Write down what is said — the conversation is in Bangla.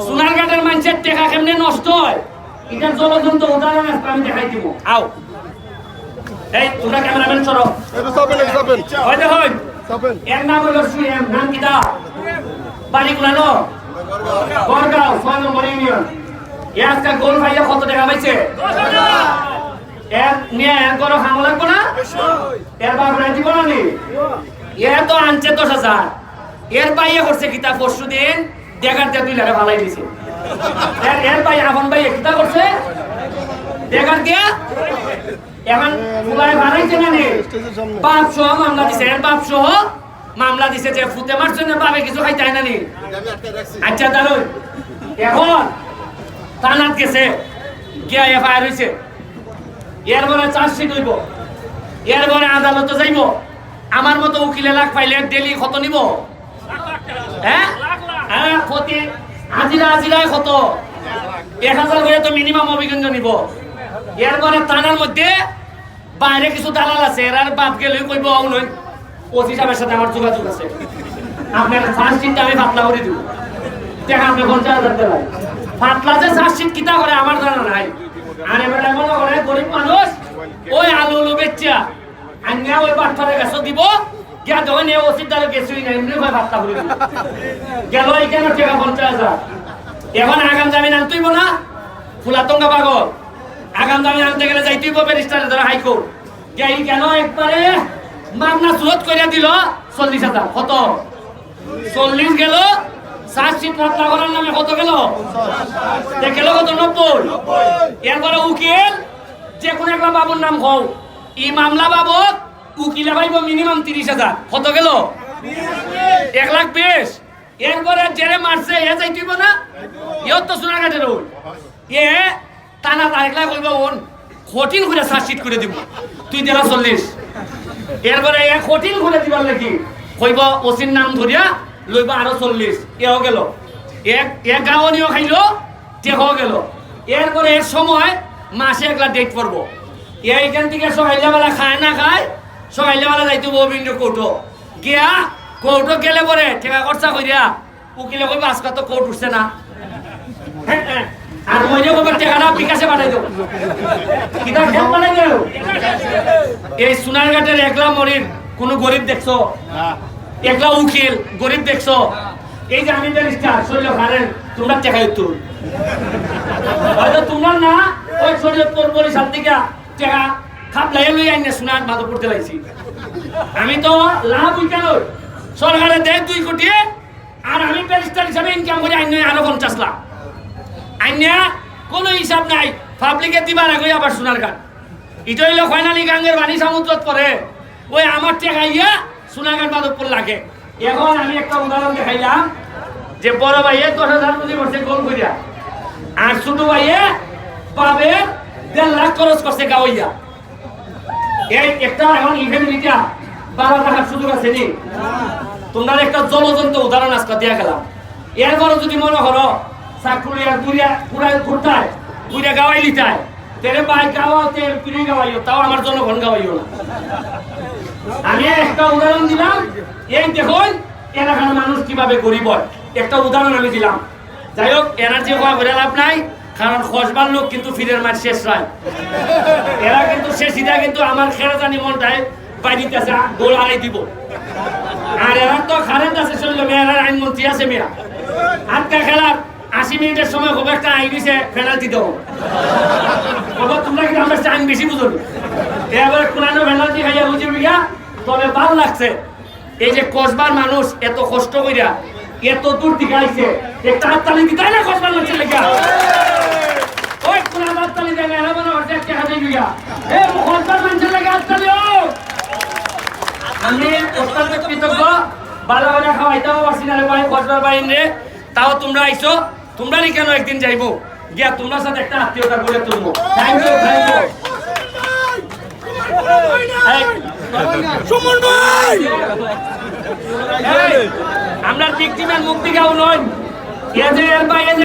সোনারঘাটের মানুষের টেকা কেমনে নষ্ট হয় এটা জলজন্ত উদাহরণ আমি দেখাই দিব। আও এই তোমরা ক্যামেরাম্যান সরো ওই দেখো এর নাম হলো সুয়েম, নাম কিটা বাড়ি গুলানো গড়গাঁও 6 নম্বর ইউনিয়ন। এ আজকে গোল ভাইয়া কত টাকা পাইছে? 10,000। এর নিয়ে এর করো খামো লাগবো না? এর বাপ রাজি বলো নি? এ তো আনছে 10,000। এর বাইয়ে করছে কিতা পরশু দিন দেখার দিয়ে 2 লাখ ভালাই দিছে। এর ভাই আপন ভাই কিতা করছে দেখার দিয়ে এখন ফুলাই ভাড়াইছে না নি? বাপ সহ মামলা দিছে। এর বাপ সহ মামলা দিছে যে ফুতে মারছে না বাপে কিছু খাইতে হয় না নি? আচ্ছা দাঁড়ুন এখন থানাত গেছে গিয়া এফআইআর হয়েছে। এরপরে চার্জশিট হইব, এরপরে আদালতে যাইব। আমার মতো উকিলে লাখ পাইলে ডেলি কত নিব? হ্যাঁ হ্যাঁ ক্ষতি আজিরায় কত 1,000 করে তো মিনিমাম অভিজ্ঞ নিব। এরপরে থানার মধ্যে বাইরে কিছু দালাল আছে, এর বাপ গেলে কইব নই ওসি সাহেবের সাথে আমার যোগাযোগ আছে, আপনার চার্জশিটটা আমি পাতলা করে দিব, টাকা আপনি 50,000 দেবেন। পাতলা যে চার্জশিট কিতা করে আমার জানা নাই। আর এবারে মনে করে গরিব মানুষ ওই আলু বেচা আনিয়া ওই বাট্টারে গেছো দিব গিয়া যখন এ ওসির দ্বারা গেছই না এমনি ভাই পাতলা করে দিব গেল এখানে টাকা 50,000। এখন আগাম জামিন আনতেইব না ফুলাতঙ্গা পাগল, আগাম জামিন আনতে গেলে যাইতেইব ব্যারিস্টারের দ্বারা হাইকোর্ট গিয়া কেন একবারে মামলা সুরত করে দিল 40,000। কত 40 গেল চার্জশিট পাতলা করার নামে কত গেল? গেল কত 90। এরপরে উকিল যে কোনো একটা বাবুর নাম কও এই মামলা বাবদ উকিলে পাইব মিনিমাম 30,000। কত গেল? 1,20,000। এরপরে জেরে মারছে এ যাইতেইব না? ইয়ত তো সোনারঘাটের ওই এ টানা 1 লাখ কইব ওন কঠিন করে চার্জশিট করে দিব তুই দিলা 40। এরপরে এ কঠিন করে দিবার লাগি কইব ওসির নাম ধরিয়া লইবা আরো 40। এও গেল এক গাওনিও খাইলো টেকাও গেল। এরপরে এর সময় মাসে 1 লাখ ডেট পড়বো। এইখান থেকে সকাইলাবেলা খায় না খায় সকাইলাবেলা যাইতে বিভিন্ন কোর্টও গিয়া কোর্টও গেলে পরে টেকা খরচা করিয়া উকিলে কইব আজকে তো কোর্ট উঠছে না আর মইনে কইব টেকাটা বিকাশে পাঠাই দেব কিটা খেল পাঠাই দেব। এই সোনারঘাটের একলা মরির কোন গরিব দেখছো? একলা উকিল গরিব দেখছো? এই যে আমি ব্যারিস্টার শৈল খারেন তোমরা টেকা দিত হয়তো তোমরা না ওই শরীয়তপুর বরিশাল থেকে টেকা খাপলাই লই আইনে সোনার মাধবপুর দিলাইছি। আমি তো লাভ উইকা নই, সরকারে দেয় 2 কোটি আর আমি ব্যারিস্টার হিসাবে ইনকাম করি আইনে আরো 50 লাখ। আইনে কোনো হিসাব নাই পাবলিকে দিবার আগে আবার সোনারঘাট এটা হইলো ফাইনালি গাঙ্গের বাণী সমুদ্রত পরে ওই আমার টেকা ইয়া সোনারঘাট মাধবপুর লাগে। এখন আমি একটা উদাহরণ দেখাইলাম যে বড় ভাইয়ে 10,000 পুঁজি করছে গোল করিয়া আর ছোট ভাইয়ে পাবে 1.5 লাখ খরচ করছে গাওয়াইয়া। এই একটা এখন ইভেন্টটা 12 টাকার সুযোগ আছে নি? তোমরা একটা জলজন্ত উদাহরণ আজকে দিয়া গেলাম। এরপরে যদি মনে করো চাকুরিয়া পুরা ঘুরতায় পুরা গাওয়াই লিতায় তেরে বাইক গাওয়াতে পিড়ি গাওয়াইও তাও আমার জনগণ গাওয়াইও না। আমি একটা উদাহরণ দিলাম এই দেখুন এলাকার মানুষ কিভাবে গরিব হয় একটা উদাহরণ আমি দিলাম। যাই হোক এনার্জি হওয়া করে লাভ নাই কারণ খসবার লোক কিন্তু ফিরের মাঠ শেষ হয় এরা কিন্তু সে সিধা কিন্তু আমার খেরাজানি মনটায় বাইরিতেছে গোল আড়াই দিব আর এরা তো কারেন্ট আছে চললো মেয়ের আইনমন্ত্রী আছে মেয়া আটকা খেলার 80 মিনিটের সময় খুব একটা আইন দিছে পেনাল্টি দেবো তোমরা কিন্তু আমার আইন বেশি বুঝো এবার কোরআনে পেনাল্টি খাইয়া বুঝবি গা। তবে ভালো লাগছে এই যে কসবার মানুষ এত কষ্ট কইরা এত দূর থেকে আইছে একটা হাততালি দিতাই না কসবার মানুষের লেগা ওই কোরআন হাততালি দেয় না এরা মনে হচ্ছে একটা হাতে গিয়া এ কসবার মানুষের লেগা হাততালি হোক। আমি অত্যন্ত কৃতজ্ঞ ভালো ভালো খাওয়াইতেও পারছি না রে ভাই কসবার বাইরে তাও তোমরা আইছো তোমরাই কেন একদিন যাইবো গিয়া তোমরা সাথে একটা আত্মীয়তা করে তুলবো। থ্যাংক ইউ সুমন ভাই আমরা ভিকটিমের মুক্তি গাও নয় এদের বাইরে